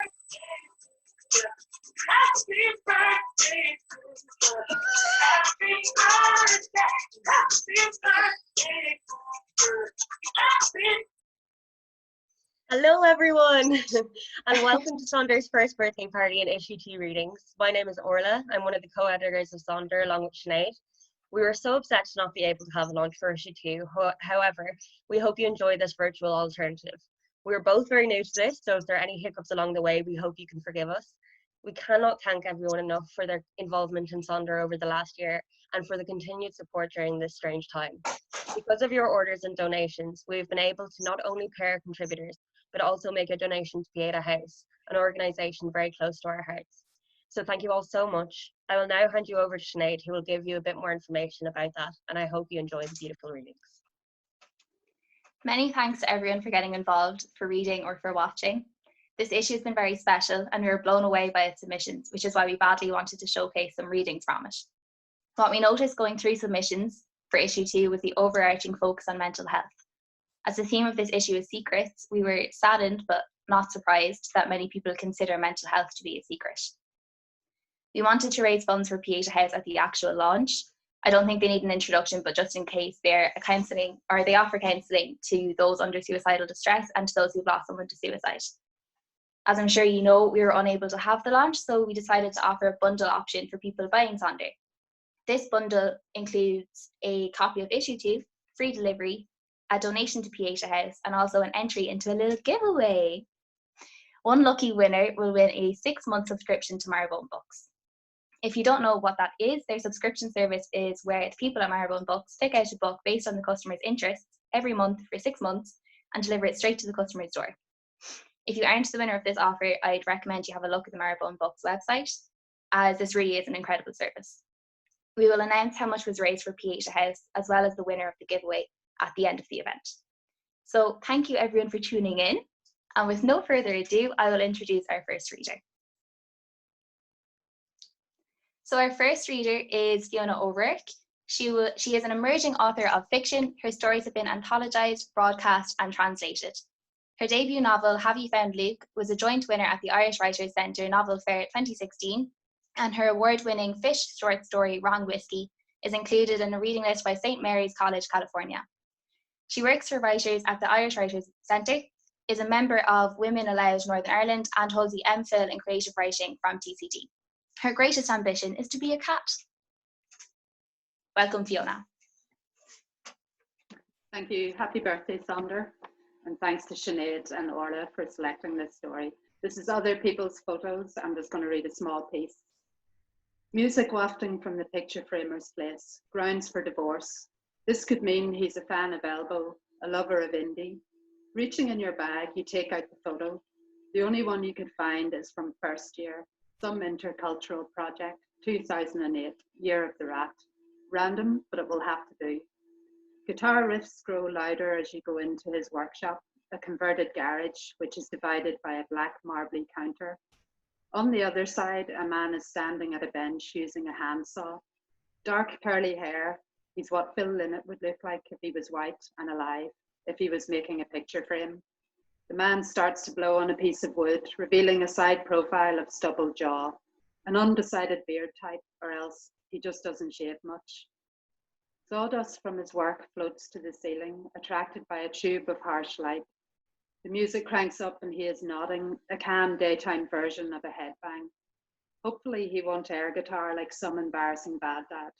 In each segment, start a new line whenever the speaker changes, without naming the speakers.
Happy birthday to you. Happy birthday. Happy birthday to you. Happy.
Hello everyone and welcome to Sonder's first birthday party and issue 2 readings. My name is Orla. I'm one of the co-editors of Sonder along with Sinead. We were so upset to not be able to have a launch for issue 2. However, we hope you enjoy this virtual alternative. We are both very new to this, so if there are any hiccups along the way, we hope you can forgive us. We cannot thank everyone enough for their involvement in Sonder over the last year and for the continued support during this strange time. Because of your orders and donations, we've been able to not only pay our contributors, but also make a donation to Fiona House, an organisation very close to our hearts. So thank you all so much. I will now hand you over to Sinead, who will give you a bit more information about that, and I hope you enjoy the beautiful readings.
Many thanks to everyone for getting involved, for reading or for watching. This issue has been very special and we were blown away by its submissions, which is why we badly wanted to showcase some readings from it. What we noticed going through submissions for issue 2 was the overarching focus on mental health. As the theme of this issue is secrets, we were saddened but not surprised that many people consider mental health to be a secret. We wanted to raise funds for Pieta House at the actual launch. I don't think they need an introduction, but just in case, they offer counselling to those under suicidal distress and to those who've lost someone to suicide. As I'm sure you know, we were unable to have the launch, so we decided to offer a bundle option for people buying Sonder. This bundle includes a copy of issue 2, free delivery, a donation to Pieta House, and also an entry into a little giveaway. One lucky winner will win a 6-month subscription to Marrowbone Books. If you don't know what that is, their subscription service is where the people at Marrowbone Books pick out a book based on the customer's interests every month for 6 months and deliver it straight to the customer's door. If you aren't the winner of this offer, I'd recommend you have a look at the Marrowbone Books website, as this really is an incredible service. We will announce how much was raised for Pieta House, as well as the winner of the giveaway at the end of the event. So thank you everyone for tuning in. And with no further ado, I will introduce our first reader. So our first reader is Fiona O'Rourke. She is an emerging author of fiction. Her stories have been anthologized, broadcast, and translated. Her debut novel, Have You Found Luke, was a joint winner at the Irish Writers' Centre Novel Fair 2016, and her award-winning Fish short story, Wrong Whiskey, is included in a reading list by St. Mary's College, California. She works for writers at the Irish Writers' Centre, is a member of Women Aloud Northern Ireland, and holds the MPhil in Creative Writing from TCD. Her greatest ambition is to be a cat. Welcome, Fiona.
Thank you. Happy birthday, Sonder. And thanks to Sinead and Orla for selecting this story. This is other people's photos. I'm just going to read a small piece. Music wafting from the picture framer's place. Grounds for divorce. This could mean he's a fan of Elbow, a lover of indie. Reaching in your bag, you take out the photo. The only one you could find is from first year. Some intercultural project, 2008, Year of the Rat. Random, but it will have to do. Guitar riffs grow louder as you go into his workshop, a converted garage, which is divided by a black marbly counter. On the other side, a man is standing at a bench using a handsaw. Dark curly hair. He's what Phil Lynott would look like if he was white and alive, if he was making a picture frame. The man starts to blow on a piece of wood, revealing a side profile of stubble jaw, an undecided beard type, or else he just doesn't shave much. Sawdust from his work floats to the ceiling, attracted by a tube of harsh light. The music cranks up and he is nodding, a calm daytime version of a headbang. Hopefully he won't air guitar like some embarrassing bad dad.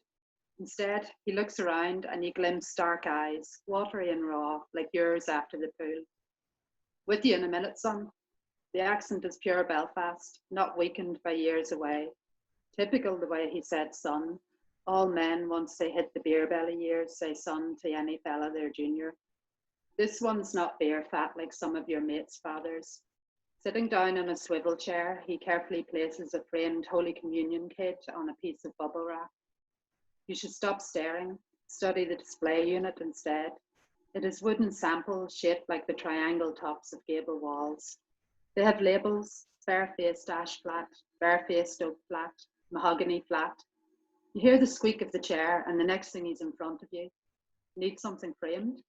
Instead, he looks around and you glimpse dark eyes, watery and raw, like yours after the pool. With you in a minute, son. The accent is pure Belfast, not weakened by years away. Typical the way he said son. All men, once they hit the beer belly years, say son to any fella their junior. This one's not beer fat like some of your mates' fathers. Sitting down in a swivel chair, he carefully places a framed Holy Communion kit on a piece of bubble wrap. You should stop staring, study the display unit instead. It is wooden samples shaped like the triangle tops of gable walls. They have labels, bare-faced ash flat, bare-faced oak flat, mahogany flat. You hear the squeak of the chair and the next thing he's in front of you. Need something framed?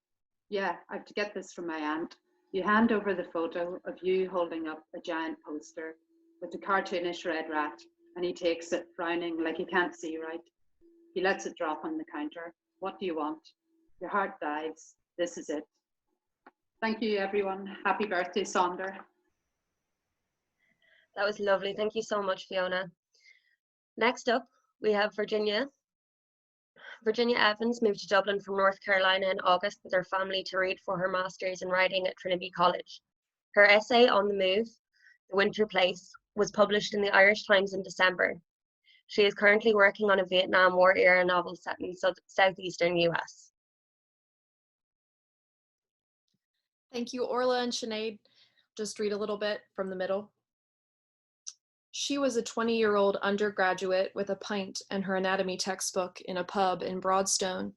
Yeah, I've to get this from my aunt. You hand over the photo of you holding up a giant poster with a cartoonish red rat, and he takes it, frowning like he can't see right. He lets it drop on the counter. What do you want? Your heart dives. This is it. Thank you, everyone. Happy birthday, Sonder.
That was lovely. Thank you so much, Fiona. Next up, we have Virginia. Virginia Evans moved to Dublin from North Carolina in August with her family to read for her master's in writing at Trinity College. Her essay on the move, The Winter Place, was published in the Irish Times in December. She is currently working on a Vietnam War era novel set in southeastern US.
Thank you, Orla and Sinead. Just read a little bit from the middle. She was a 20-year-old undergraduate with a pint and her anatomy textbook in a pub in Broadstone.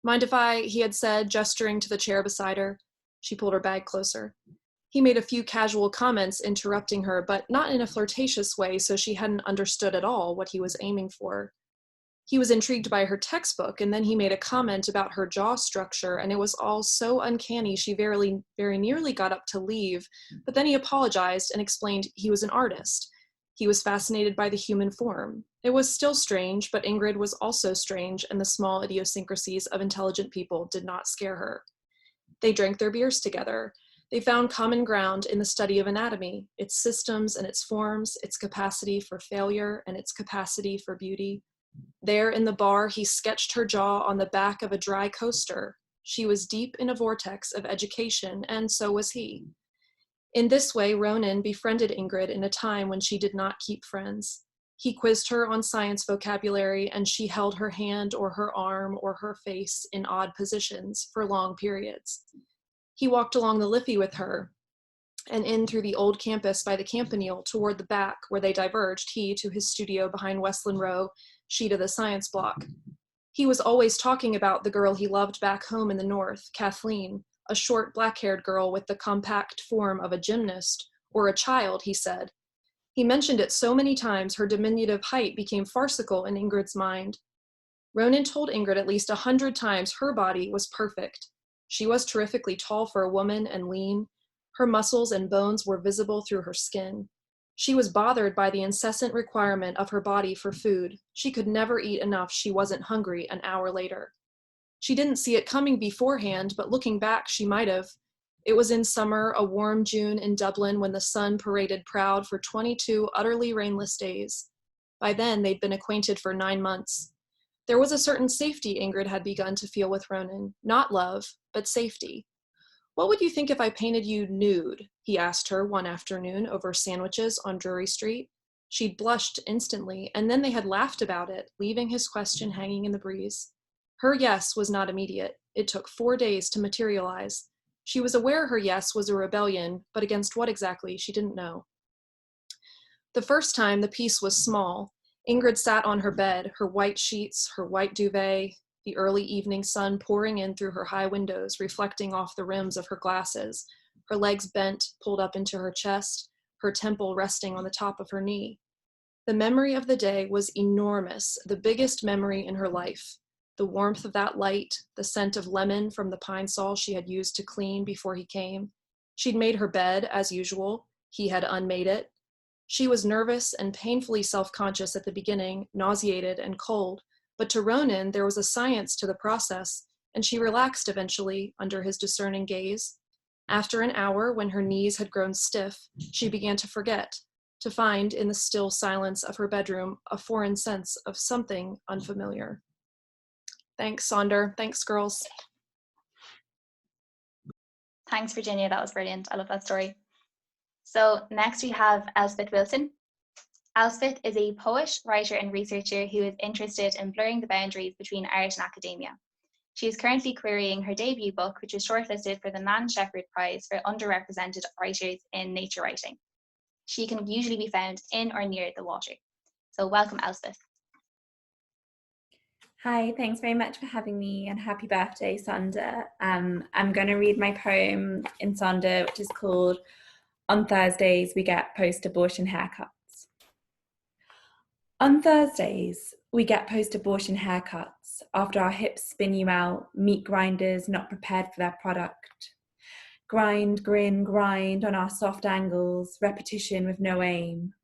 Mind if he had said, gesturing to the chair beside her. She pulled her bag closer. He made a few casual comments, interrupting her, but not in a flirtatious way, so she hadn't understood at all what he was aiming for. He was intrigued by her textbook, and then he made a comment about her jaw structure, and it was all so uncanny she very nearly got up to leave, but then he apologized and explained he was an artist. He was fascinated by the human form. It was still strange, but Ingrid was also strange, and the small idiosyncrasies of intelligent people did not scare her. They drank their beers together. They found common ground in the study of anatomy, its systems and its forms, its capacity for failure and its capacity for beauty. There in the bar, he sketched her jaw on the back of a dry coaster. She was deep in a vortex of education, and so was he. In this way, Ronan befriended Ingrid in a time when she did not keep friends. He quizzed her on science vocabulary, and she held her hand or her arm or her face in odd positions for long periods. He walked along the Liffey with her, and in through the old campus by the Campanile toward the back where they diverged, he to his studio behind Westland Row, she to the science block. He was always talking about the girl he loved back home in the north, Kathleen, a short black-haired girl with the compact form of a gymnast, or a child, he said. He mentioned it so many times her diminutive height became farcical in Ingrid's mind. Ronan told Ingrid at least 100 times her body was perfect. She was terrifically tall for a woman and lean. Her muscles and bones were visible through her skin. She was bothered by the incessant requirement of her body for food. She could never eat enough she wasn't hungry an hour later. She didn't see it coming beforehand, but looking back, she might have. It was in summer, a warm June in Dublin, when the sun paraded proud for 22 utterly rainless days. By then, they'd been acquainted for 9 months. There was a certain safety Ingrid had begun to feel with Ronan. Not love, but safety. "What would you think if I painted you nude?" he asked her one afternoon over sandwiches on Drury Street. She'd blushed instantly, and then they had laughed about it, leaving his question hanging in the breeze. Her yes was not immediate. It took 4 days to materialize. She was aware her yes was a rebellion, but against what exactly, she didn't know. The first time, the piece was small. Ingrid sat on her bed, her white sheets, her white duvet, the early evening sun pouring in through her high windows, reflecting off the rims of her glasses, her legs bent, pulled up into her chest, her temple resting on the top of her knee. The memory of the day was enormous, the biggest memory in her life. The warmth of that light, the scent of lemon from the pine sol she had used to clean before he came. She'd made her bed, as usual. He had unmade it. She was nervous and painfully self-conscious at the beginning, nauseated and cold, but to Ronan there was a science to the process, and she relaxed eventually under his discerning gaze. After an hour, when her knees had grown stiff, she began to forget, to find in the still silence of her bedroom a foreign sense of something unfamiliar. Thanks, Sonder. Thanks, girls.
Thanks, Virginia. That was brilliant. I love that story. So next we have Elspeth Wilson. Elspeth is a poet, writer, and researcher who is interested in blurring the boundaries between art and academia. She is currently querying her debut book, which was shortlisted for the Nan Shepherd Prize for underrepresented writers in nature writing. She can usually be found in or near the water. So welcome, Elspeth.
Hi, thanks very much for having me, and happy birthday, Sonder. I'm going to read my poem in Sonder, which is called "On Thursdays We Get Post-Abortion Haircuts." On Thursdays, we get post-abortion haircuts after our hips spin you out, meat grinders not prepared for their product. Grind, grin, grind on our soft angles, repetition with no aim.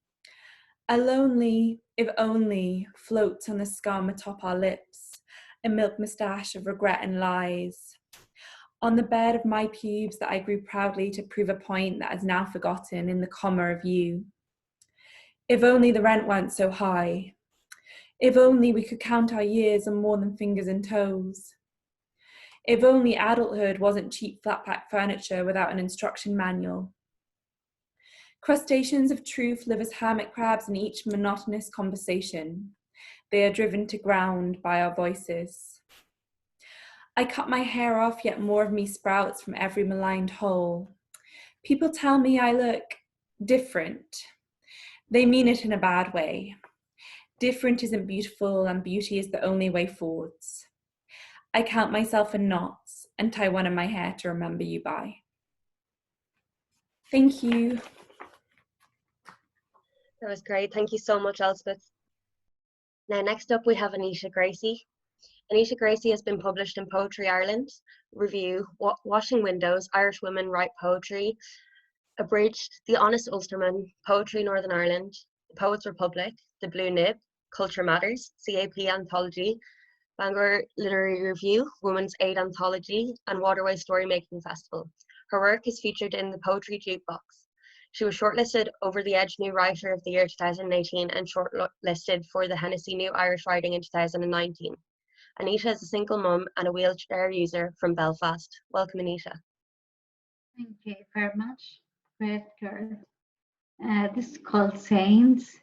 A lonely, if only, floats on the scum atop our lips, a milk moustache of regret and lies. On the bed of my pubes that I grew proudly to prove a point that is now forgotten in the comma of you. If only the rent weren't so high. If only we could count our years on more than fingers and toes. If only adulthood wasn't cheap flat-pack furniture without an instruction manual. Crustaceans of truth live as hermit crabs in each monotonous conversation. They are driven to ground by our voices. I cut my hair off, yet more of me sprouts from every maligned hole. People tell me I look different. They mean it in a bad way. Different isn't beautiful, and beauty is the only way forwards. I count myself in knots and tie one in my hair to remember you by. Thank you.
That was great. Thank you so much, Elspeth. Now, next up, we have Anita Gracie. Anita Gracie has been published in Poetry Ireland, Review, Washing Windows, Irish Women Write Poetry, Abridged, The Honest Ulsterman, Poetry Northern Ireland, The Poets Republic, The Blue Nib, Culture Matters, CAP Anthology, Bangor Literary Review, Women's Aid Anthology, and Waterway Storymaking Festival. Her work is featured in the Poetry Jukebox. She was shortlisted Over the Edge New Writer of the Year 2018 and shortlisted for the Hennessy New Irish Writing in 2019. Anita is a single mum and a wheelchair user from Belfast. Welcome, Anita.
Thank you very much. Great girl. This is called Signs.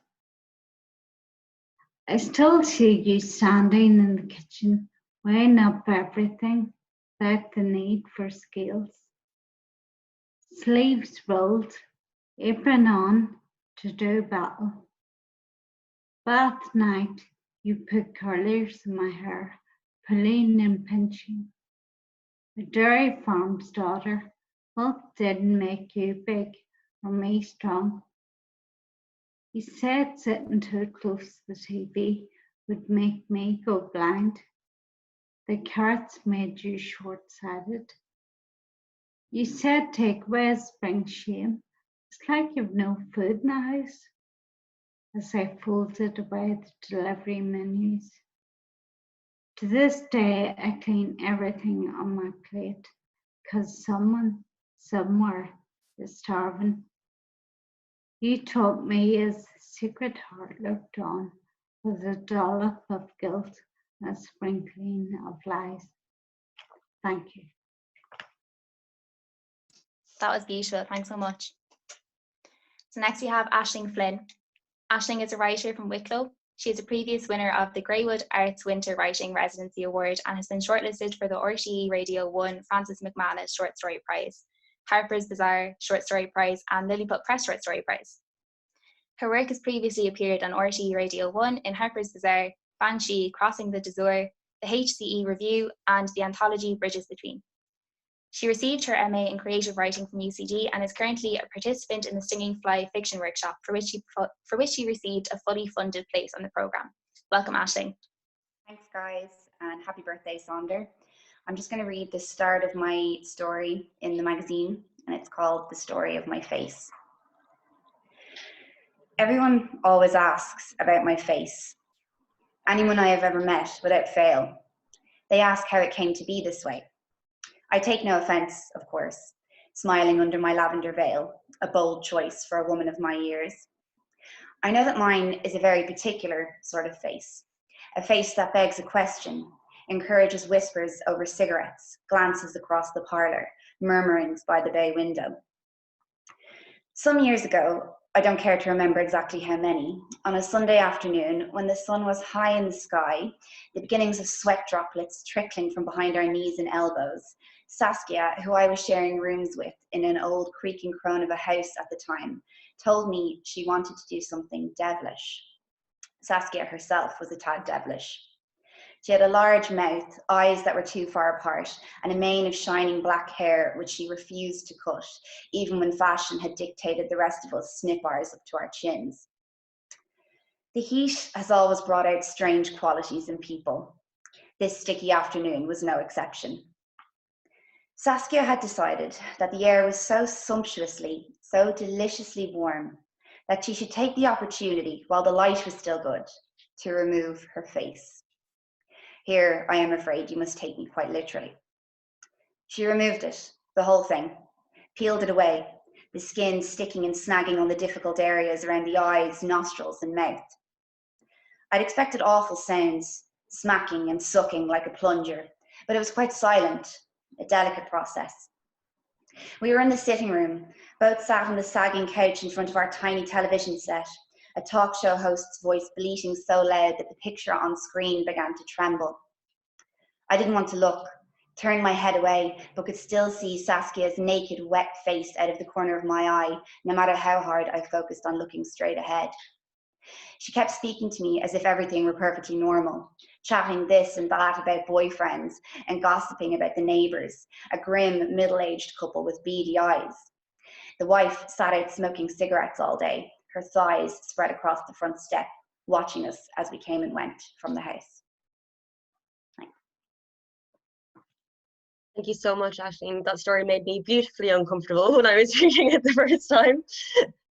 I still see you standing in the kitchen, weighing up everything without the need for scales. Sleeves rolled, apron on to do battle. Bath night, you put curlers in my hair, pulling and pinching. A dairy farm's daughter, milk didn't make you big or me strong. You said sitting too close to the TV would make me go blind. The carrots made you short-sighted. You said takeaways bring shame. It's like you've no food in the house. As I folded away the delivery menus. To this day, I clean everything on my plate because someone somewhere is starving. You taught me as the secret heart looked on with a dollop of guilt and a sprinkling of lies. Thank you.
That was beautiful. Thanks so much. So next we have Aisling Flynn. Aisling is a writer from Wicklow. She is a previous winner of the Greywood Arts Winter Writing Residency Award and has been shortlisted for the RTE Radio 1 Francis McManus Short Story Prize, Harper's Bazaar Short Story Prize, and Lilliput Press Short Story Prize. Her work has previously appeared on RTE Radio 1 in Harper's Bazaar, Banshee, Crossing the Dazur, the HCE Review, and the anthology Bridges Between. She received her MA in Creative Writing from UCD and is currently a participant in the Stinging Fly fiction workshop for which she received a fully funded place on the programme. Welcome, Aisling.
Thanks, guys, and happy birthday, Sonder. I'm just going to read the start of my story in the magazine, and it's called The Story of My Face. Everyone always asks about my face. Anyone I have ever met, without fail. They ask how it came to be this way. I take no offence, of course, smiling under my lavender veil, a bold choice for a woman of my years. I know that mine is a very particular sort of face, a face that begs a question, encourages whispers over cigarettes, glances across the parlour, murmurings by the bay window. Some years ago, I don't care to remember exactly how many, on a Sunday afternoon when the sun was high in the sky, the beginnings of sweat droplets trickling from behind our knees and elbows, Saskia, who I was sharing rooms with in an old creaking crone of a house at the time, told me she wanted to do something devilish. Saskia herself was a tad devilish. She had a large mouth, eyes that were too far apart, and a mane of shining black hair which she refused to cut, even when fashion had dictated the rest of us snip ours up to our chins. The heat has always brought out strange qualities in people. This sticky afternoon was no exception. Saskia had decided that the air was so sumptuously, so deliciously warm that she should take the opportunity, while the light was still good, to remove her face. Here, I am afraid you must take me quite literally. She removed it, the whole thing, peeled it away, the skin sticking and snagging on the difficult areas around the eyes, nostrils, and mouth. I'd expected awful sounds, smacking and sucking like a plunger, but it was quite silent, a delicate process. We were in the sitting room, both sat on the sagging couch in front of our tiny television set, a talk show host's voice bleating so loud that the picture on screen began to tremble. I didn't want to look, turned my head away, but could still see Saskia's naked, wet face out of the corner of my eye, no matter how hard I focused on looking straight ahead. She kept speaking to me as if everything were perfectly normal, chatting this and that about boyfriends and gossiping about the neighbours, a grim, middle-aged couple with beady eyes. The wife sat out smoking cigarettes all day, her thighs spread across the front step, watching us as we came and went from the house. Thanks.
Thank you so much, Aisling. That story made me beautifully uncomfortable when I was reading it the first time.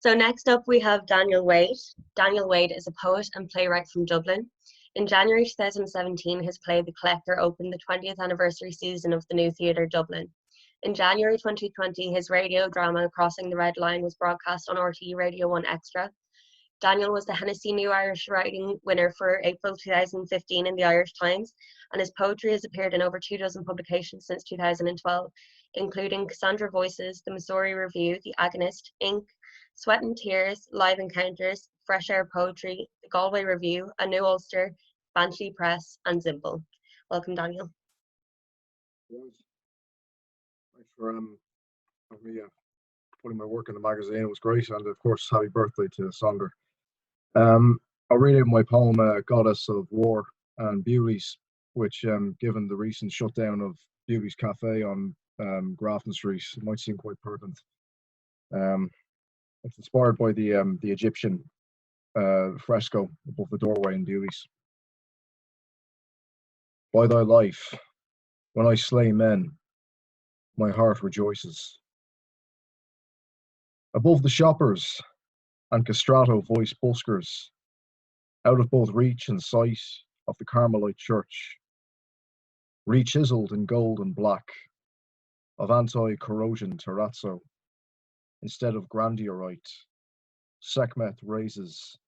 So next up we have Daniel Wade. Daniel Wade is a poet and playwright from Dublin. In January 2017, his play The Collector opened the 20th anniversary season of the New Theatre Dublin. In January 2020, his radio drama Crossing the Red Line was broadcast on RTE Radio 1 Extra. Daniel was the Hennessy New Irish Writing winner for April 2015 in the Irish Times, and his poetry has appeared in over 24 publications since 2012, including Cassandra Voices, The Missouri Review, The Agonist, Inc., Sweat and Tears, Live Encounters, Fresh Air Poetry, The Galway Review, A New Ulster, Banshee Press, and Zimple. Welcome, Daniel.
Thanks for putting my work in the magazine. It was great, and of course, happy birthday to Sonder. I'll read out my poem, Goddess of War and Beauties, which, given the recent shutdown of Beauties Cafe on Grafton Street, it might seem quite pertinent. It's inspired by the Egyptian fresco above the doorway in Beauties. By thy life, when I slay men, my heart rejoices. Above the shoppers and castrato voice buskers, out of both reach and sight of the Carmelite Church, re-chiseled in gold and black, of anti-corrosion terrazzo, instead of grandiorite, Sekhmet raises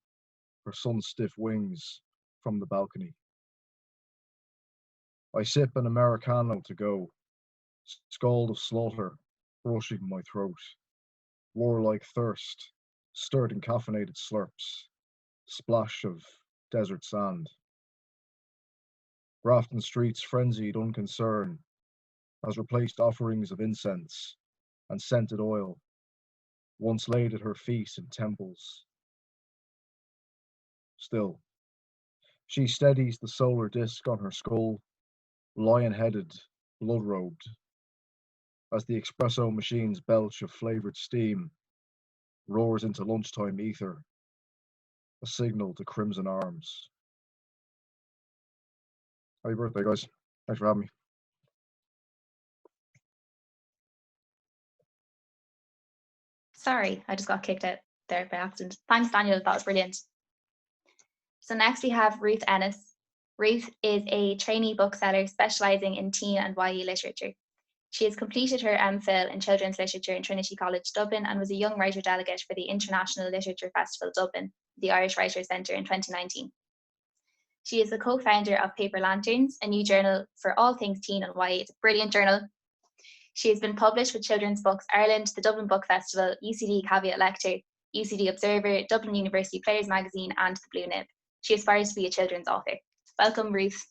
her sun-stiff wings from the balcony. I sip an Americano to go, scald of slaughter brushing my throat, warlike thirst, stirred in caffeinated slurps, splash of desert sand. Grafton Street's frenzied unconcern has replaced offerings of incense and scented oil, once laid at her feet in temples. Still, she steadies the solar disk on her skull, lion-headed, blood-robed, as the espresso machine's belch of flavoured steam roars into lunchtime ether, a signal to crimson arms. Happy birthday, guys. Thanks for having me.
Sorry, I just got kicked out there by accident. Thanks, Daniel. That was brilliant. So next we have Ruth Ennis. Ruth is a trainee bookseller specialising in teen and YE literature. She has completed her MPhil in children's literature in Trinity College Dublin and was a young writer delegate for the International Literature Festival Dublin, the Irish Writers' Centre in 2019. She is the co-founder of Paper Lanterns, a new journal for all things teen and YE. It's a brilliant journal. She has been published with Children's Books Ireland, the Dublin Book Festival, UCD Caveat Lector, UCD Observer, Dublin University Players Magazine, and the Blue Nib. She aspires to be a children's author. Welcome, Ruth.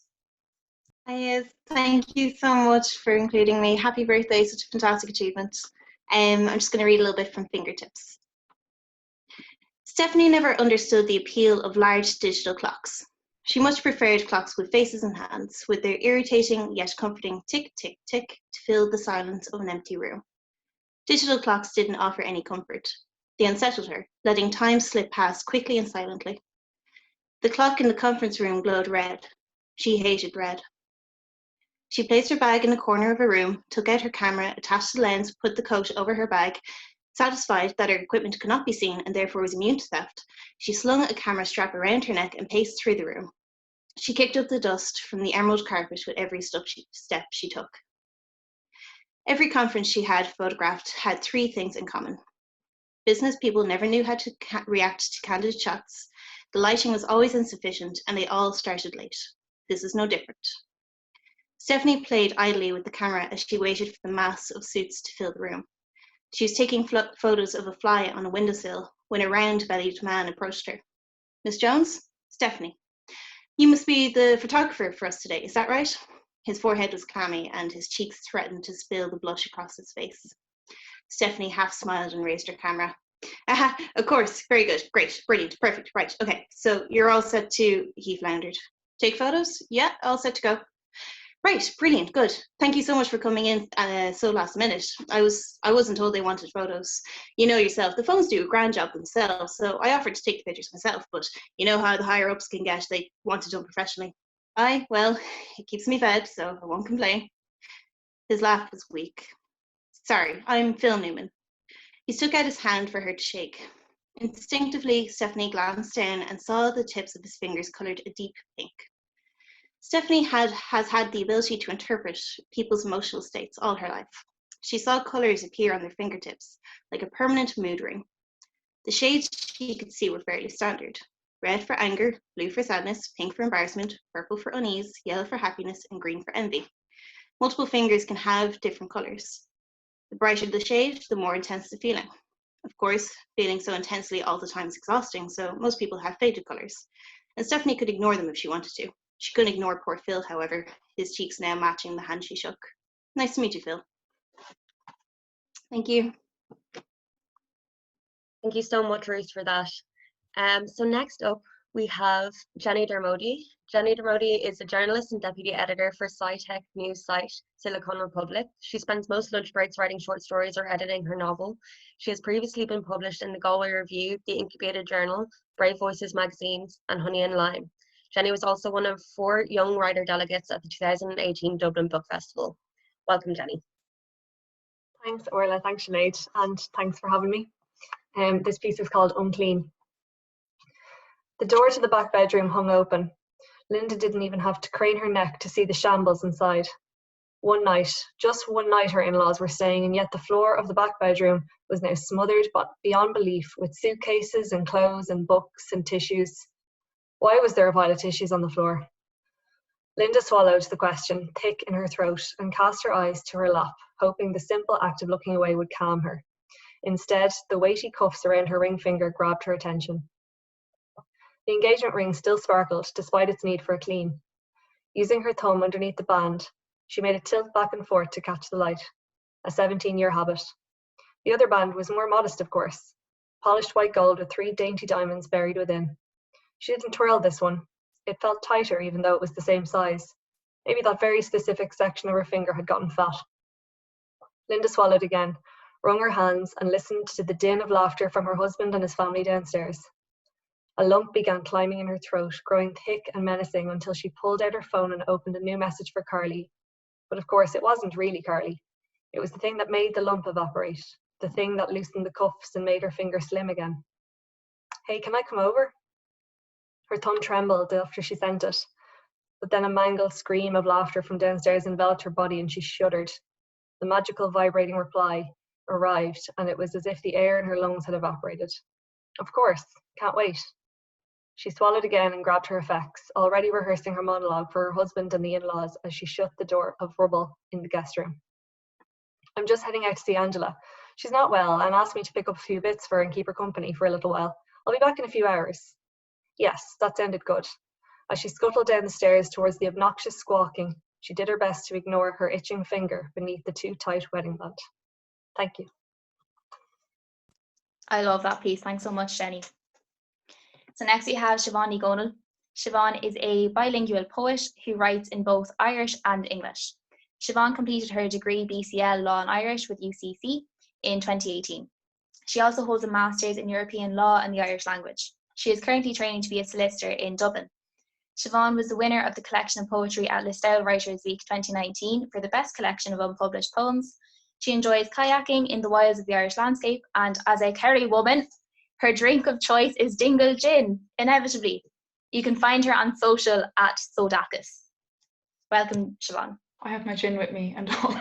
Hi, thank you so much for including me. Happy birthday, such a fantastic achievement. I'm just going to read a little bit from Fingertips. Stephanie never understood the appeal of large digital clocks. She much preferred clocks with faces and hands, with their irritating yet comforting tick, tick, tick to fill the silence of an empty room. Digital clocks didn't offer any comfort. They unsettled her, letting time slip past quickly and silently. The clock in the conference room glowed red. She hated red. She placed her bag in a corner of a room, took out her camera, attached the lens, put the coat over her bag. Satisfied that her equipment could not be seen and therefore was immune to theft, she slung a camera strap around her neck and paced through the room. She kicked up the dust from the emerald carpet with every step she took. Every conference she had photographed had three things in common. Business people never knew how to react to candid shots, the lighting was always insufficient, and they all started late. This is no different. Stephanie played idly with the camera as she waited for the mass of suits to fill the room. She was taking photos of a fly on a windowsill when a round-bellied man approached her. "Miss Jones? Stephanie. You must be the photographer for us today, is that right?" His forehead was clammy and his cheeks threatened to spill the blush across his face. Stephanie half smiled and raised her camera. "Aha, of course, very good, great, brilliant, perfect, right, okay, so you're all set to," he floundered. "Take photos? Yeah, all set to go." "Right, brilliant, good. Thank you so much for coming in so last minute. I wasn't told they wanted photos. You know yourself, the phones do a grand job themselves, so I offered to take the pictures myself, but you know how the higher ups can get, they want it done professionally. Well, it keeps me fed, so I won't complain." His laugh was weak. "Sorry, I'm Phil Newman." He stuck out his hand for her to shake. Instinctively, Stephanie glanced down and saw the tips of his fingers coloured a deep pink. Stephanie has had the ability to interpret people's emotional states all her life. She saw colours appear on their fingertips, like a permanent mood ring. The shades she could see were fairly standard. Red for anger, blue for sadness, pink for embarrassment, purple for unease, yellow for happiness, and green for envy. Multiple fingers can have different colours. The brighter the shade, the more intense the feeling. Of course, feeling so intensely all the time is exhausting, so most people have faded colours. And Stephanie could ignore them if she wanted to. She couldn't ignore poor Phil, however, his cheeks now matching the hand she shook. "Nice to meet you, Phil." "Thank you."
Thank you so much, Ruth, for that. So next up, we have Jenny Dermody. Jenny Dermody is a journalist and deputy editor for sci-tech news site Silicon Republic. She spends most lunch breaks writing short stories or editing her novel. She has previously been published in the Galway Review, the Incubated Journal, Brave Voices magazines, and Honey and Lime. Jenny was also one of 4 young writer delegates at the 2018 Dublin Book Festival. Welcome, Jenny.
Thanks, Orla. Thanks, Sinead. And thanks for having me. This piece is called Unclean. The door to the back bedroom hung open. Linda didn't even have to crane her neck to see the shambles inside. One night, just one night, her in-laws were staying, and yet the floor of the back bedroom was now smothered beyond belief with suitcases and clothes and books and tissues. Why was there a pile of tissues on the floor? Linda swallowed the question, thick in her throat, and cast her eyes to her lap, hoping the simple act of looking away would calm her. Instead, the weighty cuffs around her ring finger grabbed her attention. The engagement ring still sparkled, despite its need for a clean. Using her thumb underneath the band, she made it tilt back and forth to catch the light, a 17-year habit. The other band was more modest, of course, polished white gold with 3 dainty diamonds buried within. She didn't twirl this one. It felt tighter, even though it was the same size. Maybe that very specific section of her finger had gotten fat. Linda swallowed again, wrung her hands, and listened to the din of laughter from her husband and his family downstairs. A lump began climbing in her throat, growing thick and menacing until she pulled out her phone and opened a new message for Carly. But of course, it wasn't really Carly. It was the thing that made the lump evaporate, the thing that loosened the cuffs and made her finger slim again. "Hey, can I come over?" Her thumb trembled after she sent it, but then a mangled scream of laughter from downstairs enveloped her body and she shuddered. The magical vibrating reply arrived, and it was as if the air in her lungs had evaporated. "Of course, can't wait." She swallowed again and grabbed her effects, already rehearsing her monologue for her husband and the in-laws as she shut the door of rubble in the guest room. "I'm just heading out to see Angela. She's not well and asked me to pick up a few bits for her and keep her company for a little while. I'll be back in a few hours." Yes, that sounded good. As she scuttled down the stairs towards the obnoxious squawking, she did her best to ignore her itching finger beneath the too tight wedding band. Thank you.
I love that piece. Thanks so much, Jenny. So next we have Siobhan OConnor. Siobhan is a bilingual poet who writes in both Irish and English. Siobhan completed her degree BCL Law and Irish with UCC in 2018. She also holds a Master's in European Law and the Irish language. She is currently training to be a solicitor in Dublin. Siobhan was the winner of the collection of poetry at Listowel Writers Week 2019 for the best collection of unpublished poems. She enjoys kayaking in the wilds of the Irish landscape, and as a Kerry woman, her drink of choice is Dingle Gin, inevitably. You can find her on social at Sodakus. Welcome, Siobhan.
I have my gin with me and all.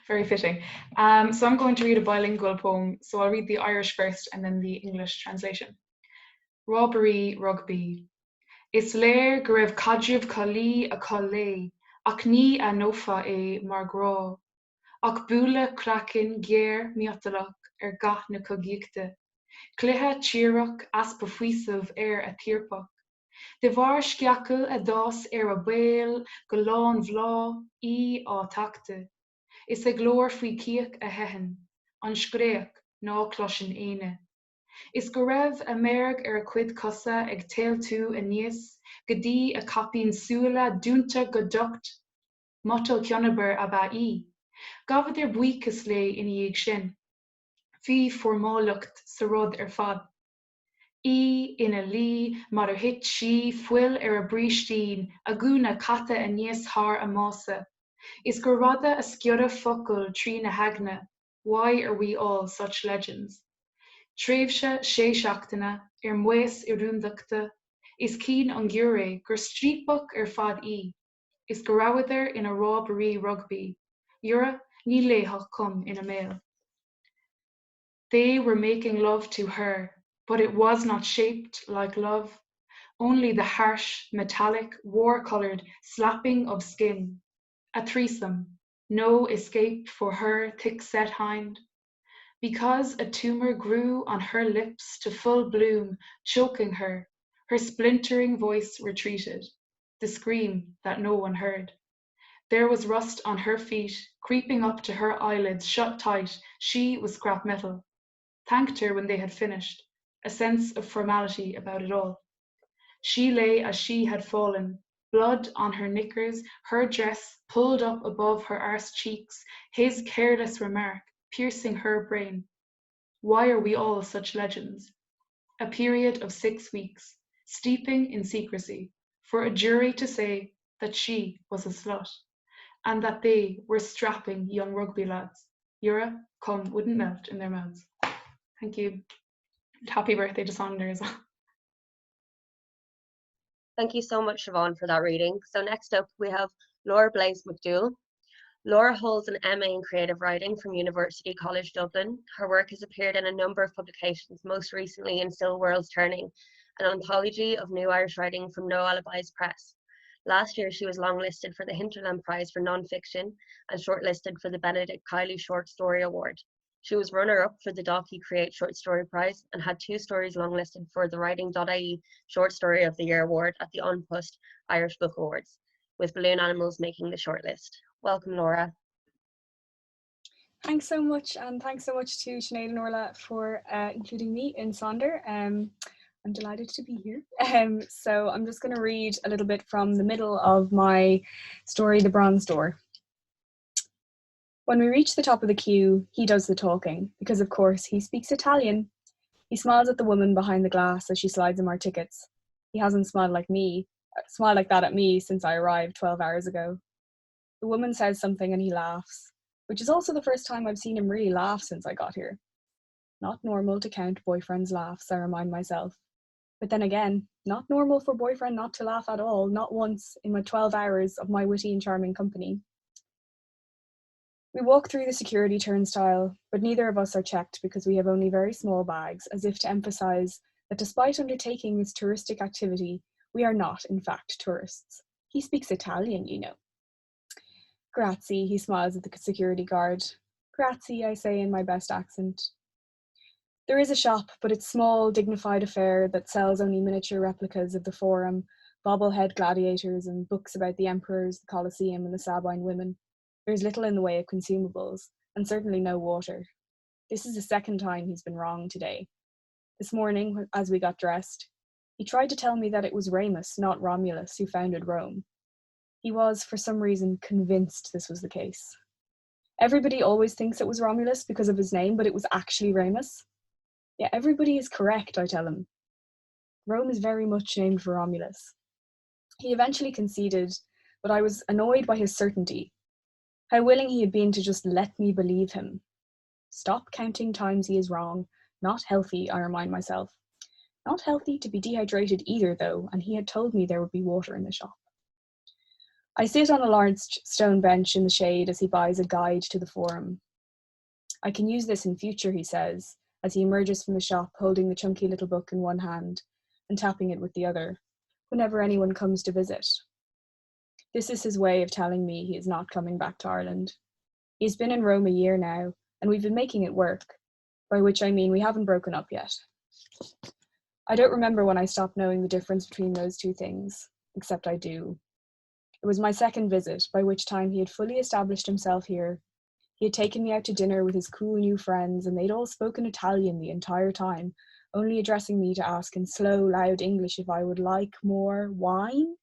Very fitting. So I'm going to read a bilingual poem. So I'll read the Irish first and then the English translation. Robbery Rugby. Is léir go raibh cadreamh colí a colé, ach ní a nófa é mar grá. Ach búla cracin géir miatalach gath na cogaíochta. Cluiche tíreach aspa fuisamh a tíorpach. De bhar sceacail a dás a béal go lán bhlá í á tacta. Is a glór faoi ciach a hehan, an scréach ná cloisin éine. Is go raibh a méarg a cuid cosa ag téal tú a níos, go dtí a capín súla dúnta go ducht, motal ceannabar a ba í. Gabhad buíchas lé in dhéag sin. Bhí formálacht sa rud fad. Í ina lí mar a hit sí fuil a brístín a gúna cata a níos thar a mása. Is go rada a sciorra focail trí na hagna. Why are we all such legends? Tréimhse sé seachtaina mues I rúmdachta. Is cín an gúré gur strípach fad í. Is go rabhadar ina robbery rugby. Jura ní léthach cum in a mail. They were making love to her, but it was not shaped like love. Only the harsh, metallic, war-coloured slapping of skin. A threesome, no escape for her thick-set hind. Because a tumour grew on her lips to full bloom, choking her, her splintering voice retreated, the scream that no one heard. There was rust on her feet, creeping up to her eyelids shut tight. She was scrap metal. Thanked her when they had finished, a sense of formality about it all. She lay as she had fallen, blood on her knickers, her dress pulled up above her arse cheeks, his careless remark piercing her brain. Why are we all such legends? A period of 6 weeks, steeping in secrecy, for a jury to say that she was a slut, and that they were strapping young rugby lads. Jura, cum wouldn't melt in their mouths. Thank you. And happy birthday to Sonder as well.
Thank you so much, Siobhan, for that reading. So next up, we have Laura Blaise McDougall. Laura holds an MA in Creative Writing from University College Dublin. Her work has appeared in a number of publications, most recently in Still World's Turning, an anthology of new Irish writing from No Alibis Press. Last year, she was longlisted for the Hinterland Prize for Non-Fiction and shortlisted for the Benedict Kiley Short Story Award. She was runner-up for the Docky Create Short Story Prize and had 2 stories longlisted for the Writing.ie Short Story of the Year Award at the Unpust Irish Book Awards, with Balloon Animals making the shortlist. Welcome, Laura.
Thanks so much, and thanks so much to Sinead and Orla for including me in Sonder. I'm delighted to be here. So I'm just going to read a little bit from the middle of my story, The Bronze Door. When we reach the top of the queue, he does the talking, because of course he speaks Italian. He smiles at the woman behind the glass as she slides him our tickets. He hasn't smiled like that at me since I arrived 12 hours ago. The woman says something and he laughs, which is also the first time I've seen him really laugh since I got here. Not normal to count boyfriend's laughs, I remind myself. But then again, not normal for boyfriend not to laugh at all, not once in my 12 hours of my witty and charming company. We walk through the security turnstile, but neither of us are checked because we have only very small bags, as if to emphasize that despite undertaking this touristic activity, we are not, in fact, tourists. He speaks Italian, you know. Grazie, he smiles at the security guard. Grazie, I say in my best accent. There is a shop, but it's small, dignified affair that sells only miniature replicas of the Forum, bobblehead gladiators, and books about the emperors, the Colosseum, and the Sabine women. There's little in the way of consumables, and certainly no water. This is the second time he's been wrong today. This morning, as we got dressed, he tried to tell me that it was Remus, not Romulus, who founded Rome. He was, for some reason, convinced this was the case. Everybody always thinks it was Romulus because of his name, but it was actually Remus. Yeah, everybody is correct, I tell him. Rome is very much named for Romulus. He eventually conceded, but I was annoyed by his certainty. How willing he had been to just let me believe him. Stop counting times he is wrong. Not healthy, I remind myself. Not healthy to be dehydrated either, though, and he had told me there would be water in the shop. I sit on a large stone bench in the shade as he buys a guide to the forum. I can use this in future, he says, as he emerges from the shop holding the chunky little book in one hand and tapping it with the other, whenever anyone comes to visit. This is his way of telling me he is not coming back to Ireland. He's been in Rome a year now, and we've been making it work, by which I mean we haven't broken up yet. I don't remember when I stopped knowing the difference between those two things, except I do. It was my second visit, by which time he had fully established himself here. He had taken me out to dinner with his cool new friends, and they'd all spoken Italian the entire time, only addressing me to ask in slow, loud English if I would like more wine.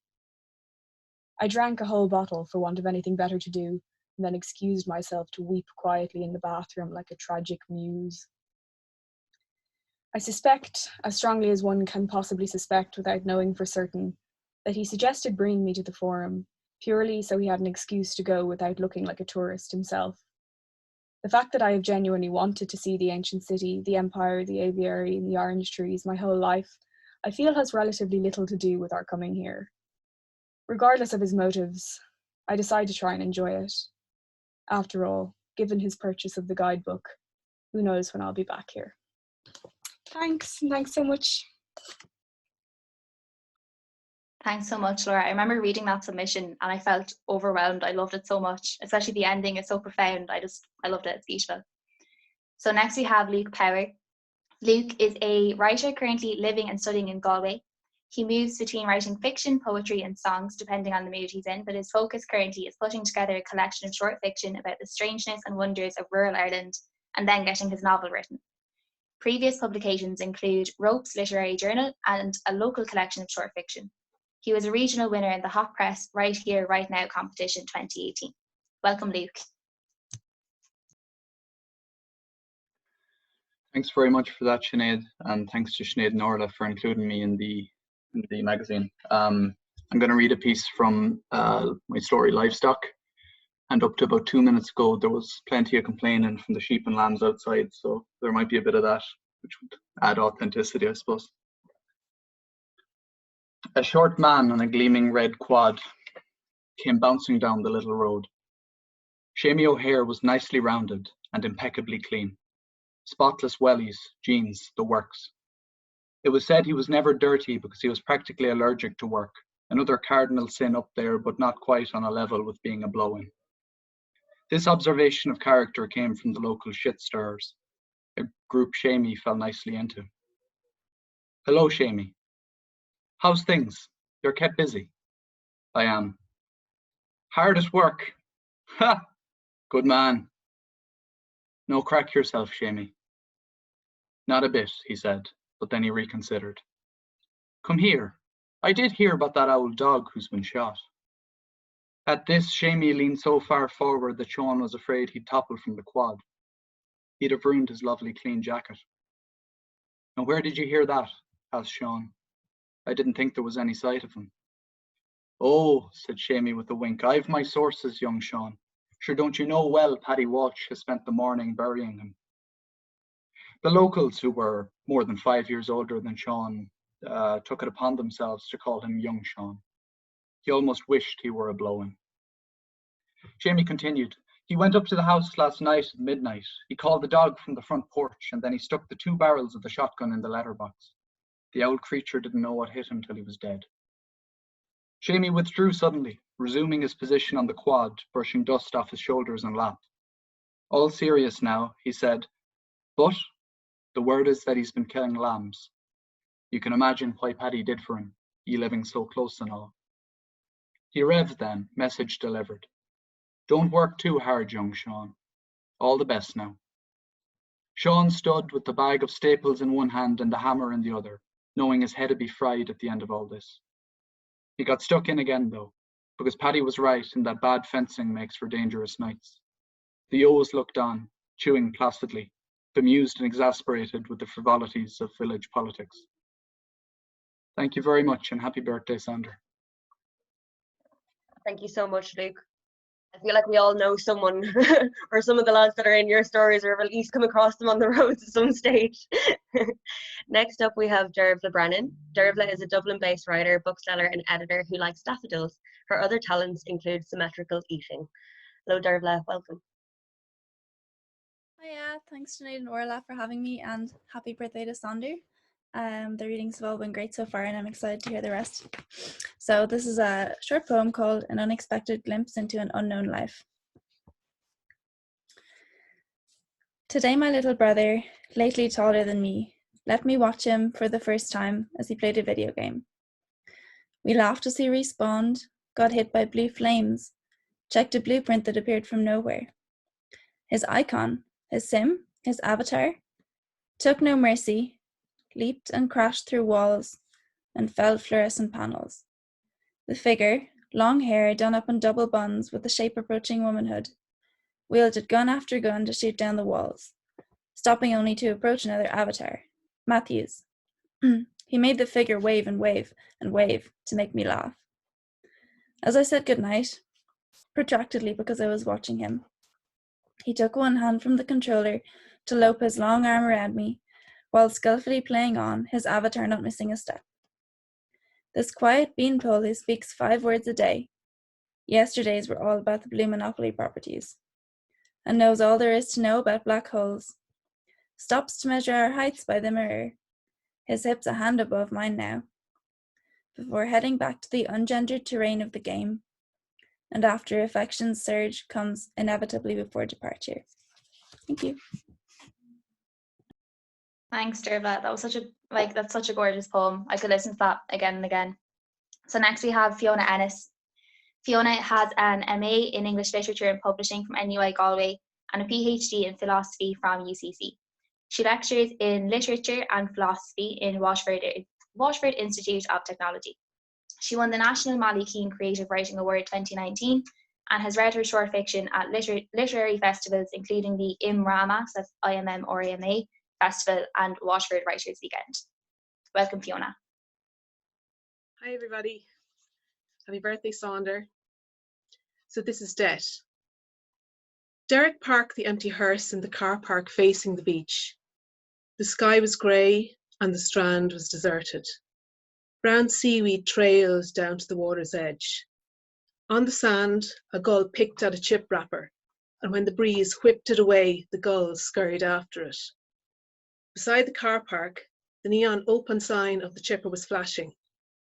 I drank a whole bottle for want of anything better to do, and then excused myself to weep quietly in the bathroom like a tragic muse. I suspect, as strongly as one can possibly suspect without knowing for certain, that he suggested bringing me to the forum, purely so he had an excuse to go without looking like a tourist himself. The fact that I have genuinely wanted to see the ancient city, the empire, the aviary, and the orange trees my whole life, I feel has relatively little to do with our coming here. Regardless of his motives, I decide to try and enjoy it. After all, given his purchase of the guidebook, who knows when I'll be back here. Thanks so much.
Thanks so much, Laura. I remember reading that submission and I felt overwhelmed. I loved it so much, especially the ending is so profound. I loved it, it's beautiful. So next we have Luke Power. Luke is a writer currently living and studying in Galway. He moves between writing fiction, poetry and songs depending on the mood he's in, but his focus currently is putting together a collection of short fiction about the strangeness and wonders of rural Ireland and then getting his novel written. Previous publications include Rope's Literary Journal and a local collection of short fiction. He was a regional winner in the Hot Press Right Here, Right Now competition 2018. Welcome, Luke.
Thanks very much for that, Sinead, and thanks to Sinead and Orla for including me in the magazine. I'm going to read a piece from my story, Livestock. And up to about 2 minutes ago, there was plenty of complaining from the sheep and lambs outside, so there might be a bit of that, which would add authenticity, I suppose. A short man on a gleaming red quad came bouncing down the little road. Shamey O'Hare was nicely rounded and impeccably clean. Spotless wellies, jeans, the works. It was said he was never dirty because he was practically allergic to work, another cardinal sin up there, but not quite on a level with being a blow-in. This observation of character came from the local shit stirrers, a group Shamey fell nicely into. Hello, Shamey. How's things? You're kept busy. I am. Hard at work. Ha! Good man. No crack yourself, Shamey. Not a bit, he said, but then he reconsidered. Come here. I did hear about that old dog who's been shot. At this, Shamey leaned so far forward that Sean was afraid he'd topple from the quad. He'd have ruined his lovely clean jacket. And where did you hear that? Asked Sean. I didn't think there was any sight of him. Oh, said Shamey with a wink, I've my sources, young Sean. Sure, don't you know well Paddy Walsh has spent the morning burying him. The locals, who were more than 5 years older than Sean, took it upon themselves to call him young Sean. He almost wished he were a blow-in. Shamey continued, he went up to the house last night at midnight. He called the dog from the front porch and then he stuck the 2 barrels of the shotgun in the letterbox. The old creature didn't know what hit him till he was dead. Shamey withdrew suddenly, resuming his position on the quad, brushing dust off his shoulders and lap. All serious now, he said, but the word is that he's been killing lambs. You can imagine why Paddy did for him, he living so close and all. He revved then, message delivered. Don't work too hard, young Sean. All the best now. Sean stood with the bag of staples in one hand and the hammer in the other, knowing his head'd be fried at the end of all this. He got stuck in again though, because Paddy was right in that bad fencing makes for dangerous nights. The O's looked on, chewing placidly, bemused and exasperated with the frivolities of village politics. Thank you very much and happy birthday, Sonder.
Thank you so much, Luke. I feel like we all know someone or some of the lads that are in your stories, or have at least come across them on the roads at some stage. Next up, we have Dermody Brennan. Dermody is a Dublin-based writer, bookseller and editor who likes daffodils. Her other talents include symmetrical eating. Hello, Dermody, welcome.
Hiya, thanks Sinead and Orla for having me, and happy birthday to Sonder. The readings have all been great so far and I'm excited to hear the rest. So this is a short poem called An Unexpected Glimpse into an Unknown Life. Today my little brother, lately taller than me, let me watch him for the first time as he played a video game. We laughed as he respawned, got hit by blue flames, checked a blueprint that appeared from nowhere. His icon, his sim, his avatar, took no mercy, leaped and crashed through walls and felled fluorescent panels. The figure, long hair done up in double buns with the shape approaching womanhood, wielded gun after gun to shoot down the walls, stopping only to approach another avatar, Matthews. He made the figure wave and wave and wave to make me laugh. As I said goodnight, protractedly because I was watching him, he took one hand from the controller to lope his long arm around me, while skillfully playing on, his avatar not missing a step. This quiet beanpole who speaks 5 words a day, yesterday's were all about the blue monopoly properties, and knows all there is to know about black holes, stops to measure our heights by the mirror, his hips a hand above mine now, before heading back to the ungendered terrain of the game, and after affection's surge comes inevitably before departure. Thank you.
Thanks, Dermody. That was that's such a gorgeous poem. I could listen to that again and again. So next we have Fiona Addis. Fiona has an MA in English Literature and Publishing from NUI Galway and a PhD in Philosophy from UCC. She lectures in Literature and Philosophy in Washford Institute of Technology. She won the National Molly Keane Creative Writing Award 2019 and has read her short fiction at literary festivals including the IMRAMA, so that's IMM Festival and Washford Writers Weekend. Welcome, Fiona.
Hi, everybody. Happy birthday, Sonder. So this is Debt. Derek parked the empty hearse in the car park facing the beach. The sky was grey and the strand was deserted. Brown seaweed trailed down to the water's edge. On the sand, a gull picked at a chip wrapper, and when the breeze whipped it away, the gulls scurried after it. Beside the car park, the neon open sign of the chipper was flashing,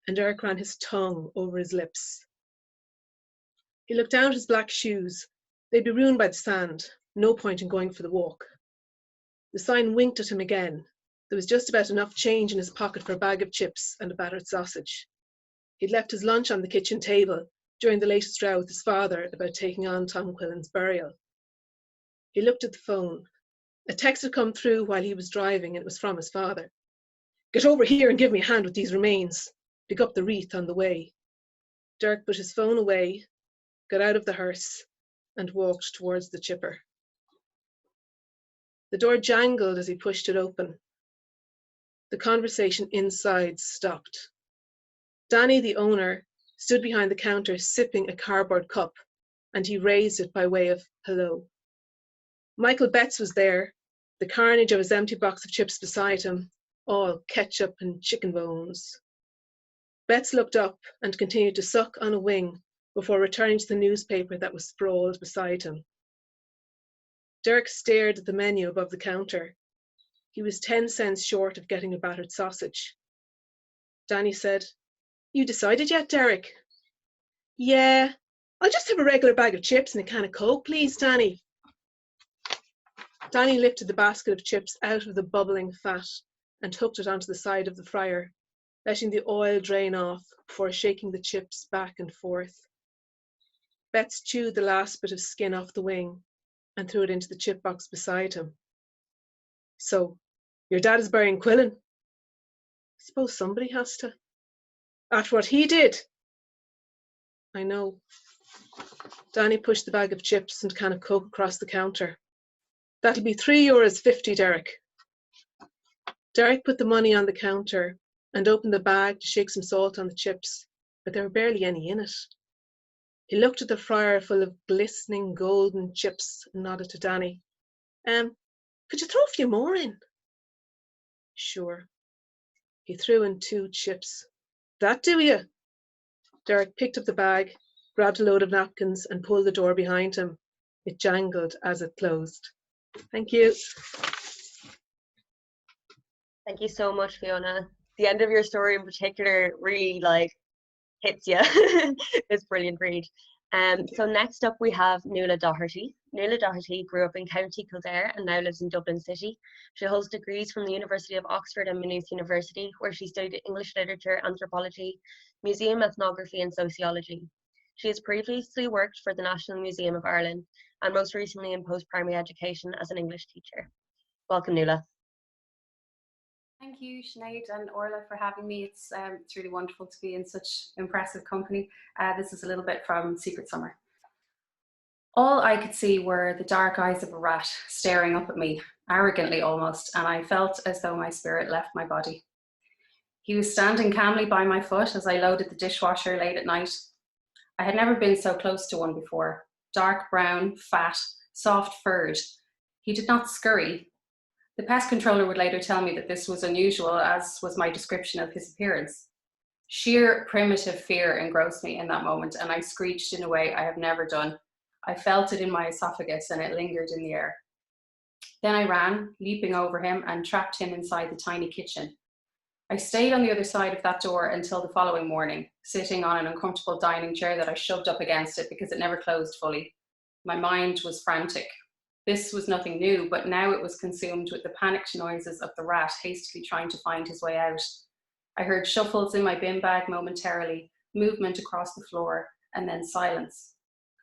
and Derek ran his tongue over his lips. He looked down at his black shoes. They'd be ruined by the sand. No point in going for the walk. The sign winked at him again. There was just about enough change in his pocket for a bag of chips and a battered sausage. He'd left his lunch on the kitchen table during the latest row with his father about taking on Tom Quillen's burial. He looked at the phone. A text had come through while he was driving, and it was from his father. "Get over here and give me a hand with these remains. Pick up the wreath on the way." Derek put his phone away, got out of the hearse, and walked towards the chipper. The door jangled as he pushed it open. The conversation inside stopped. Danny, the owner, stood behind the counter sipping a cardboard cup, and he raised it by way of hello. Michael Betts was there, the carnage of his empty box of chips beside him, all ketchup and chicken bones. Betts looked up and continued to suck on a wing before returning to the newspaper that was sprawled beside him. Derek stared at the menu above the counter. He was 10 cents short of getting a battered sausage. Danny said, "You decided yet, Derek?" "Yeah, I'll just have a regular bag of chips and a can of Coke, please, Danny." Danny lifted the basket of chips out of the bubbling fat and hooked it onto the side of the fryer, letting the oil drain off before shaking the chips back and forth. Betts chewed the last bit of skin off the wing and threw it into the chip box beside him. "So, your dad is burying Quillen?" "I suppose somebody has to." "After what he did?" "I know." Danny pushed the bag of chips and can of Coke across the counter. "That'll be €3.50, Derek." Derek put the money on the counter and opened the bag to shake some salt on the chips, but there were barely any in it. He looked at the fryer full of glistening golden chips and nodded to Danny. Could you throw a few more in? Sure. He threw in 2 chips. That do you? Derek picked up the bag, grabbed a load of napkins and pulled the door behind him. It jangled as it closed. Thank you.
Thank you so much, Fiona. The end of your story in particular really hits you. It's brilliant read. So next up we have Nuala Doherty. Nuala Doherty grew up in County Kildare and now lives in Dublin City. She holds degrees from the University of Oxford and Maynooth University, where she studied English literature, anthropology, museum ethnography and sociology. She has previously worked for the National Museum of Ireland and most recently in post-primary education as an English teacher. Welcome, Nuala.
Thank you, Sinead and Orla, for having me. It's really wonderful to be in such impressive company. This is a little bit from Secret Summer. All I could see were the dark eyes of a rat staring up at me, arrogantly almost, and I felt as though my spirit left my body. He was standing calmly by my foot as I loaded the dishwasher late at night. I had never been so close to one before. Dark brown, fat, soft furred. He did not scurry. The pest controller would later tell me that this was unusual, as was my description of his appearance. Sheer primitive fear engrossed me in that moment, and I screeched in a way I have never done. I felt it in my esophagus and it lingered in the air. Then I ran, leaping over him, and trapped him inside the tiny kitchen. I stayed on the other side of that door until the following morning, sitting on an uncomfortable dining chair that I shoved up against it because it never closed fully. My mind was frantic. This was nothing new, but now it was consumed with the panicked noises of the rat hastily trying to find his way out. I heard shuffles in my bin bag momentarily, movement across the floor, and then silence.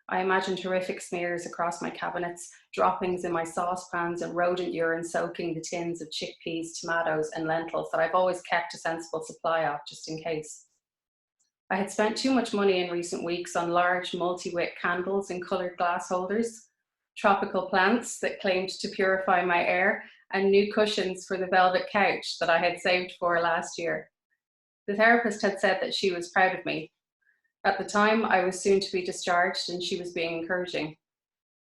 I imagined horrific smears across my cabinets, droppings in my saucepans, and rodent urine soaking the tins of chickpeas, tomatoes, and lentils that I've always kept a sensible supply of, just in case. I had spent too much money in recent weeks on large multi-wick candles in coloured glass holders, tropical plants that claimed to purify my air, and new cushions for the velvet couch that I had saved for last year. The therapist had said that she was proud of me. At the time, I was soon to be discharged, and she was being encouraging.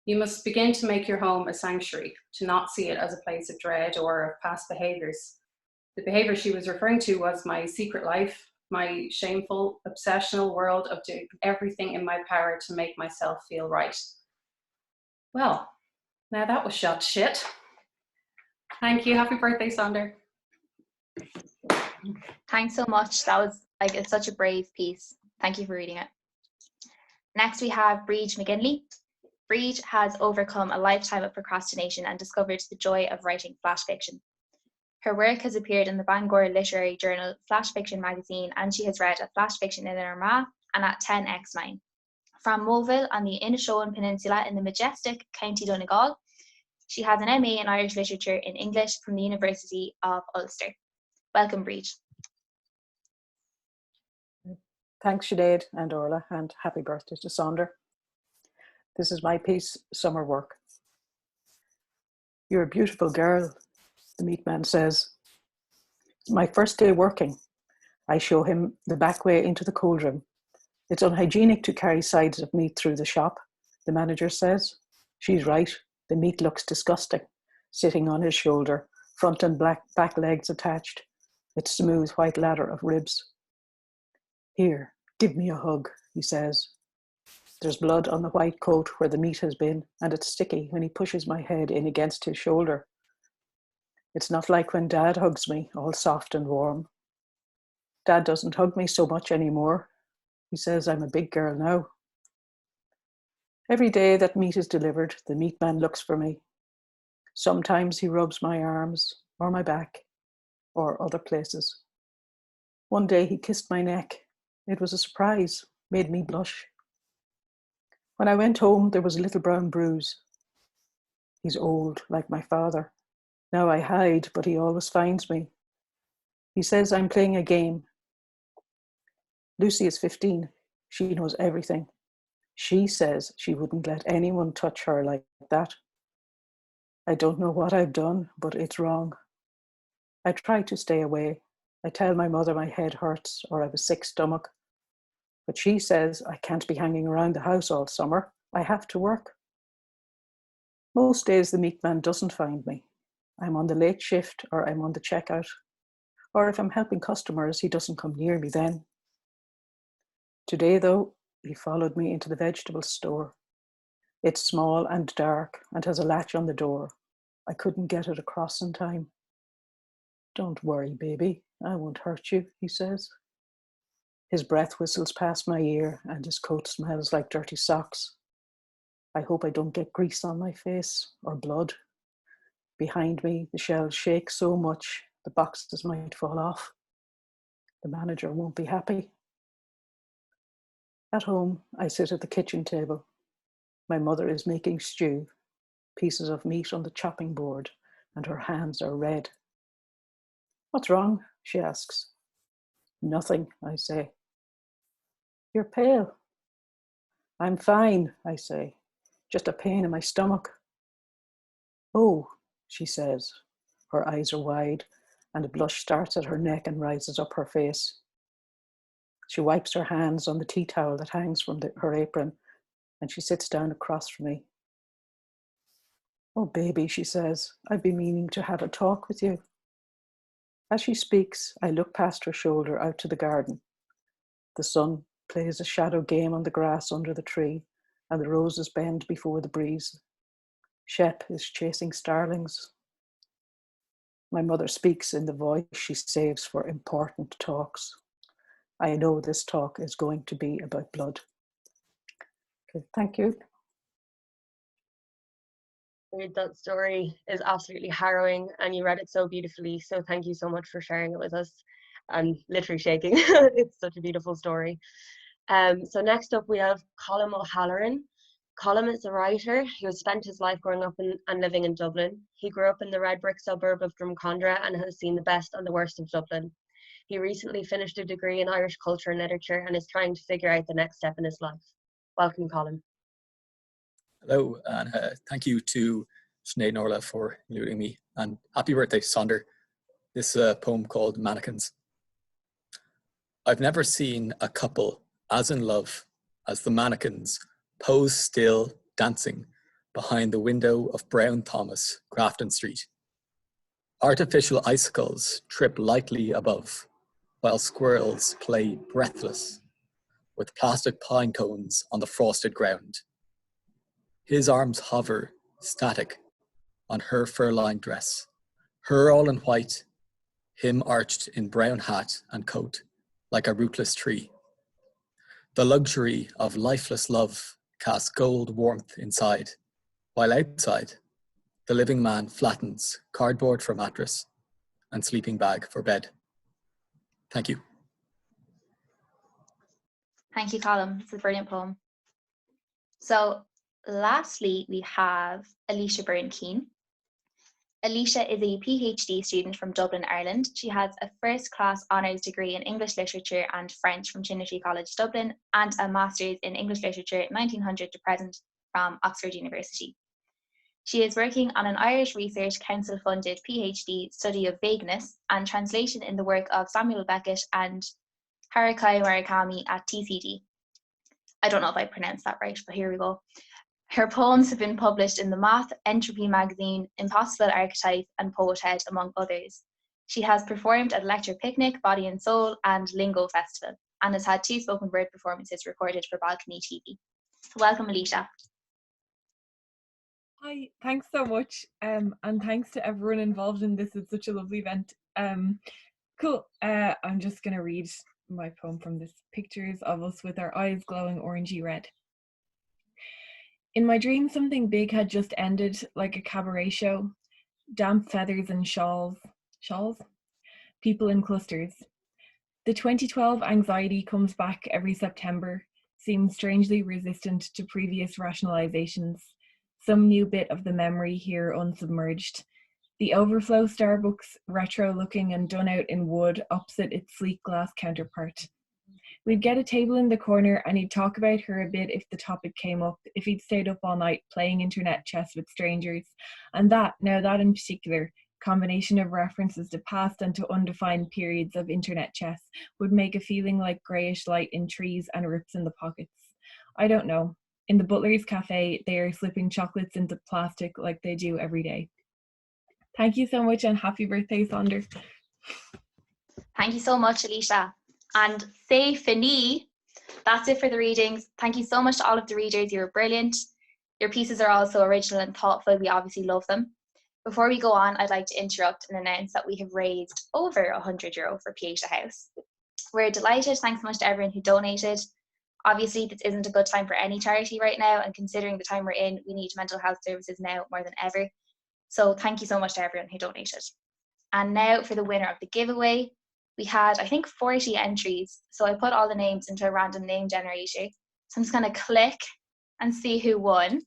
You must begin to make your home a sanctuary, to not see it as a place of dread or of past behaviours. The behaviour she was referring to was my secret life, my shameful, obsessional world of doing everything in my power to make myself feel right. Well, now that was shot shit. Thank you. Happy birthday, Sonder.
Thanks so much. That was it's such a brave piece. Thank you for reading it. Next we have Breed McKinley. Breed has overcome a lifetime of procrastination and discovered the joy of writing flash fiction. Her work has appeared in the Bangor literary journal Flash Fiction magazine, and she has read at Flash Fiction in Armagh and at 10x9. From Moville on the Inishowen Peninsula in the majestic County Donegal, she has an MA in Irish Literature in English from the University of Ulster. Welcome, Breed.
Thanks, Sinead and Orla, and happy birthday to Sonder. This is my piece, Summer Work. You're a beautiful girl, the meat man says. It's my first day working. I show him the back way into the cold room. It's unhygienic to carry sides of meat through the shop, the manager says. She's right. The meat looks disgusting, sitting on his shoulder, front and back legs attached, its smooth white ladder of ribs. Here, give me a hug, he says. There's blood on the white coat where the meat has been, and it's sticky when he pushes my head in against his shoulder. It's not like when Dad hugs me, all soft and warm. Dad doesn't hug me so much anymore. He says I'm a big girl now. Every day that meat is delivered, the meat man looks for me. Sometimes he rubs my arms, or my back, or other places. One day he kissed my neck. It was a surprise, made me blush. When I went home, there was a little brown bruise. He's old, like my father. Now I hide, but he always finds me. He says I'm playing a game. Lucy is 15. She knows everything. She says she wouldn't let anyone touch her like that. I don't know what I've done, but it's wrong. I try to stay away. I tell my mother my head hurts or I have a sick stomach. But she says I can't be hanging around the house all summer. I have to work. Most days the meat man doesn't find me. I'm on the late shift or I'm on the checkout. Or if I'm helping customers, he doesn't come near me then. Today, though, he followed me into the vegetable store. It's small and dark and has a latch on the door. I couldn't get it across in time. Don't worry, baby. I won't hurt you, he says. His breath whistles past my ear and his coat smells like dirty socks. I hope I don't get grease on my face or blood. Behind me, the shelves shake so much the boxes might fall off. The manager won't be happy. At home, I sit at the kitchen table. My mother is making stew, pieces of meat on the chopping board, and her hands are red. What's wrong? She asks. Nothing, I say. You're pale. I'm fine, I say. Just a pain in my stomach. Oh, she says. Her eyes are wide, and a blush starts at her neck and rises up her face. She wipes her hands on the tea towel that hangs from her apron, and she sits down across from me. Oh, baby, she says, I've been meaning to have a talk with you. As she speaks, I look past her shoulder out to the garden. The sun plays a shadow game on the grass under the tree, and the roses bend before the breeze. Shep is chasing starlings. My mother speaks in the voice she saves for important talks. I know this talk is going to be about blood. Okay, thank you.
That story is absolutely harrowing and you read it so beautifully, so thank you so much for sharing it with us. I'm literally shaking. It's such a beautiful story. So next up we have Colm O'Halloran. Colm is a writer who has spent his life growing up and living in Dublin. He grew up in the red brick suburb of Drumcondra and has seen the best and the worst of Dublin. He recently finished a degree in Irish culture and literature and is trying to figure out the next step in his life. Welcome, Colm.
Hello, and thank you to Sinead and Orla for including me, and happy birthday, Sonder. This is a poem called Mannequins. I've never seen a couple as in love as the mannequins pose still dancing behind the window of Brown Thomas, Grafton Street. Artificial icicles trip lightly above, while squirrels play breathless with plastic pine cones on the frosted ground. His arms hover, static, on her fur-lined dress, her all in white, him arched in brown hat and coat, like a rootless tree. The luxury of lifeless love casts gold warmth inside, while outside, the living man flattens cardboard for mattress and sleeping bag for bed. Thank you.
Thank you, Colm. It's a brilliant poem. So lastly, we have Alicia Brain. Alicia is a PhD student from Dublin, Ireland. She has a first-class honours degree in English Literature and French from Trinity College Dublin and a Master's in English Literature 1900 to present from Oxford University. She is working on an Irish Research Council-funded PhD study of vagueness and translation in the work of Samuel Beckett and Haruki Murakami at TCD. I don't know if I pronounced that right, but here we go. Her poems have been published in The Math, Entropy Magazine, Impossible Archetype, and Poethead, among others. She has performed at Electric Picnic, Body and Soul, and Lingo Festival, and has had 2 spoken word performances recorded for Balcony TV. So welcome, Alicia.
Hi, thanks so much, and thanks to everyone involved in this. It's such a lovely event. Cool. I'm just going to read my poem from this. Pictures of us with our eyes glowing orangey red. In my dream, something big had just ended, like a cabaret show. Damp feathers and shawls. Shawls? People in clusters. The 2012 anxiety comes back every September, seems strangely resistant to previous rationalizations. Some new bit of the memory here unsubmerged. The overflow Starbucks, retro-looking and done out in wood opposite its sleek glass counterpart. We'd get a table in the corner and he'd talk about her a bit if the topic came up, if he'd stayed up all night playing internet chess with strangers. And that in particular, combination of references to past and to undefined periods of internet chess would make a feeling like greyish light in trees and rips in the pockets. I don't know. In the Butler's Cafe, they are slipping chocolates into plastic like they do every day. Thank you so much and happy birthday, Sonder.
Thank you so much, Alicia. And c'est fini. That's it for the readings. Thank you so much to all of the readers. You were brilliant. Your pieces are also original and thoughtful. We obviously love them. Before we go on, I'd like to interrupt and announce that we have raised over €100 for Pieta House. We're delighted. Thanks so much to everyone who donated. Obviously, this isn't a good time for any charity right now, and considering the time we're in, we need mental health services now more than ever. So thank you so much to everyone who donated. And now for the winner of the giveaway. We had, I think, 40 entries. So I put all the names into a random name generator. So I'm just going to click and see who won.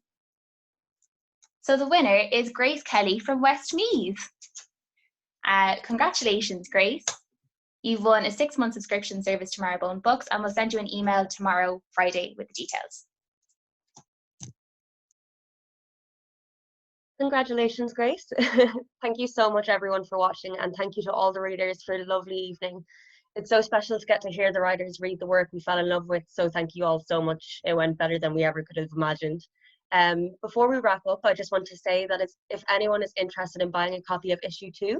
So the winner is Grace Kelly from Westmeath. Congratulations, Grace. You've won a 6-month subscription service to Marrowbone Books, and we'll send you an email tomorrow, Friday, with the details.
Congratulations, Grace. Thank you so much, everyone, for watching, and thank you to all the readers for a lovely evening. It's so special to get to hear the writers read the work we fell in love with, so thank you all so much. It went better than we ever could have imagined. Before we wrap up, I just want to say that if anyone is interested in buying a copy of issue 2,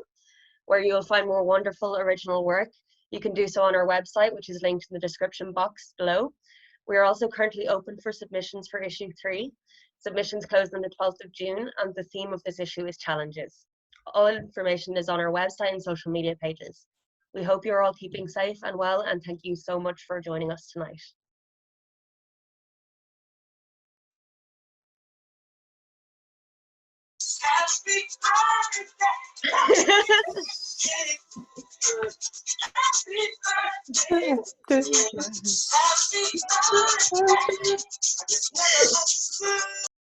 where you'll find more wonderful original work, you can do so on our website, which is linked in the description box below. We are also currently open for submissions for issue 3. Submissions close on the 12th of June, and the theme of this issue is challenges. All information is on our website and social media pages. We hope you're all keeping safe and well, and thank you so much for joining us tonight.
Happy birthday.